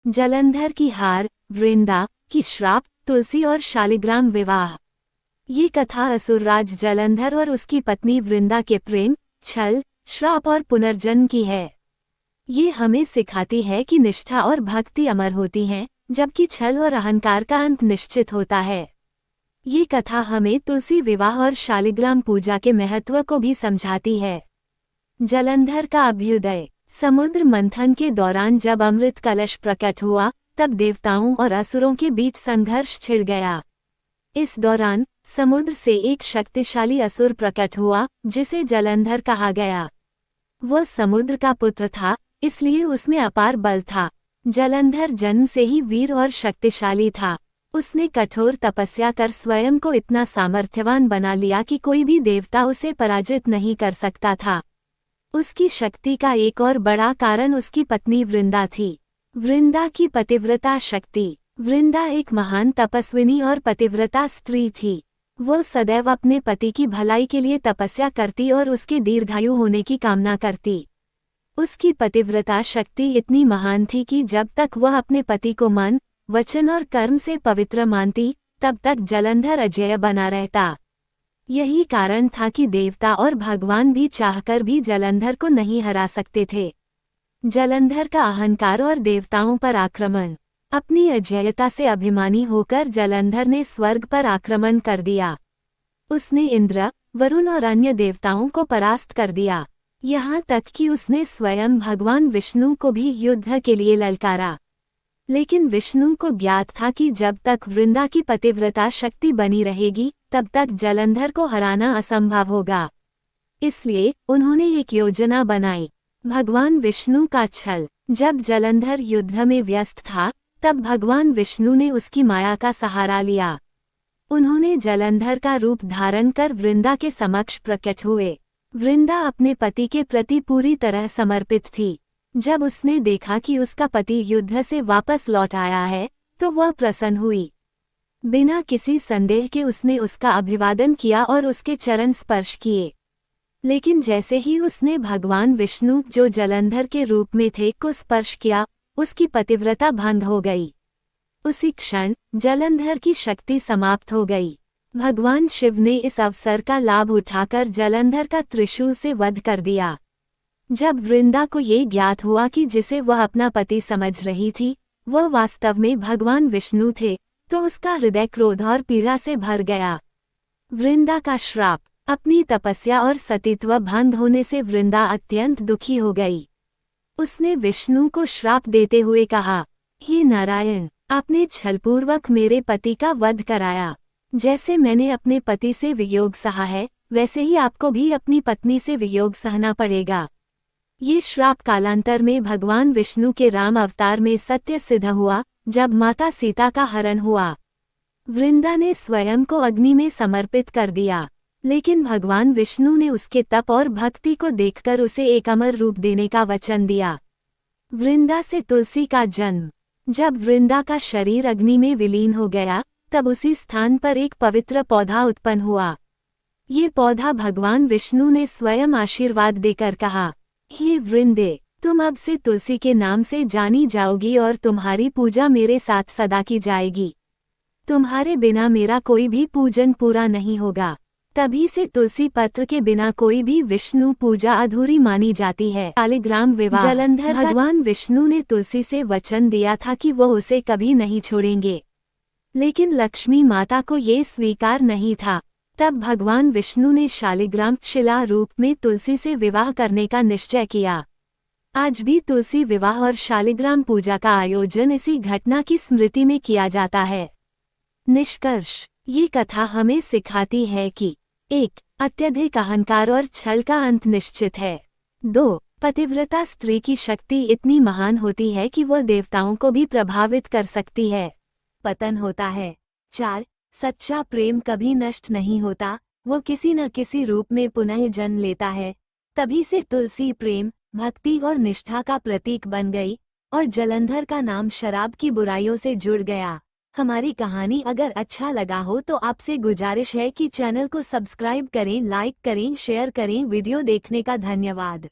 जलंधर की हार, वृंदा की श्राप, तुलसी और शालिग्राम विवाह। ये कथा असुरराज जलंधर और उसकी पत्नी वृंदा के प्रेम, छल, श्राप और पुनर्जन्म की है। ये हमें सिखाती है कि निष्ठा और भक्ति अमर होती हैं, जबकि छल और अहंकार का अंत निश्चित होता है। ये कथा हमें तुलसी विवाह और शालिग्राम पूजा के महत्व को भी समझाती है। जलंधर का अभ्युदय। समुद्र मंथन के दौरान जब अमृत कलश प्रकट हुआ, तब देवताओं और असुरों के बीच संघर्ष छिड़ गया। इस दौरान समुद्र से एक शक्तिशाली असुर प्रकट हुआ, जिसे जलंधर कहा गया। वह समुद्र का पुत्र था, इसलिए उसमें अपार बल था। जलंधर जन्म से ही वीर और शक्तिशाली था। उसने कठोर तपस्या कर स्वयं को इतना सामर्थ्यवान बना लिया कि कोई भी देवता उसे पराजित नहीं कर सकता था। उसकी शक्ति का एक और बड़ा कारण उसकी पत्नी वृंदा थी। वृंदा की पतिव्रता शक्ति। वृंदा एक महान तपस्विनी और पतिव्रता स्त्री थी। वो सदैव अपने पति की भलाई के लिए तपस्या करती और उसके दीर्घायु होने की कामना करती। उसकी पतिव्रता शक्ति इतनी महान थी कि जब तक वह अपने पति को मन, वचन और कर्म से पवित्र मानती, तब तक जलंधर अजेय बना रहता। यही कारण था कि देवता और भगवान भी चाहकर भी जलंधर को नहीं हरा सकते थे। जलंधर का अहंकार और देवताओं पर आक्रमण। अपनी अजेयता से अभिमानी होकर जलंधर ने स्वर्ग पर आक्रमण कर दिया। उसने इंद्र, वरुण और अन्य देवताओं को परास्त कर दिया। यहाँ तक कि उसने स्वयं भगवान विष्णु को भी युद्ध के लिए ललकारा। लेकिन विष्णु को ज्ञात था कि जब तक वृंदा की पतिव्रता शक्ति बनी रहेगी, तब तक जलंधर को हराना असंभव होगा। इसलिए उन्होंने एक योजना बनाई। भगवान विष्णु का छल। जब जलंधर युद्ध में व्यस्त था, तब भगवान विष्णु ने उसकी माया का सहारा लिया। उन्होंने जलंधर का रूप धारण कर वृंदा के समक्ष प्रकट हुए। वृंदा अपने पति के प्रति पूरी तरह समर्पित थी। जब उसने देखा कि उसका पति युद्ध से वापस लौट आया है, तो वह प्रसन्न हुई। बिना किसी संदेह के उसने उसका अभिवादन किया और उसके चरण स्पर्श किए। लेकिन जैसे ही उसने भगवान विष्णु, जो जलंधर के रूप में थे, को स्पर्श किया, उसकी पतिव्रता भंग हो गई। उसी क्षण जलंधर की शक्ति समाप्त हो गई। भगवान शिव ने इस अवसर का लाभ उठाकर जलंधर का त्रिशूल से वध कर दिया। जब वृंदा को ये ज्ञात हुआ कि जिसे वह अपना पति समझ रही थी, वह वास्तव में भगवान विष्णु थे, तो उसका हृदय क्रोध और पीड़ा से भर गया। वृंदा का श्राप। अपनी तपस्या और सतीत्व भंग होने से वृंदा अत्यंत दुखी हो गई। उसने विष्णु को श्राप देते हुए कहा, हे नारायण, आपने छलपूर्वक मेरे पति का वध कराया। जैसे मैंने अपने पति से वियोग सहा है, वैसे ही आपको भी अपनी पत्नी से वियोग सहना पड़ेगा। ये श्राप कालांतर में भगवान विष्णु के राम अवतार में सत्य सिद्ध हुआ, जब माता सीता का हरण हुआ। वृंदा ने स्वयं को अग्नि में समर्पित कर दिया, लेकिन भगवान विष्णु ने उसके तप और भक्ति को देखकर उसे एक अमर रूप देने का वचन दिया। वृंदा से तुलसी का जन्म। जब वृंदा का शरीर अग्नि में विलीन हो गया, तब उसी स्थान पर एक पवित्र पौधा उत्पन्न हुआ। ये पौधा भगवान विष्णु ने स्वयं आशीर्वाद देकर कहा, हे वृंदे, तुम अब से तुलसी के नाम से जानी जाओगी और तुम्हारी पूजा मेरे साथ सदा की जाएगी। तुम्हारे बिना मेरा कोई भी पूजन पूरा नहीं होगा। तभी से तुलसी पत्र के बिना कोई भी विष्णु पूजा अधूरी मानी जाती है। शालिग्राम विवाह। जलंधर भगवान विष्णु ने तुलसी से वचन दिया था कि वो उसे कभी नहीं छोड़ेंगे, लेकिन लक्ष्मी माता को ये स्वीकार नहीं था। तब भगवान विष्णु ने शालिग्राम शिला रूप में तुलसी से विवाह करने का निश्चय किया। आज भी तुलसी विवाह और शालिग्राम पूजा का आयोजन इसी घटना की स्मृति में किया जाता है। निष्कर्ष। ये कथा हमें सिखाती है कि 1. अत्यधिक अहंकार और छल का अंत निश्चित है। 2. पतिव्रता स्त्री की शक्ति इतनी महान होती है कि वह देवताओं को भी प्रभावित कर सकती है। पतन होता है। 4. सच्चा प्रेम कभी नष्ट नहीं होता, वो किसी न किसी रूप में पुनः जन्म लेता है। तभी से तुलसी प्रेम, भक्ति और निष्ठा का प्रतीक बन गई और जलंधर का नाम शराब की बुराइयों से जुड़ गया। हमारी कहानी अगर अच्छा लगा हो तो आपसे गुजारिश है कि चैनल को सब्सक्राइब करें, लाइक करें, शेयर करें। वीडियो देखने का धन्यवाद।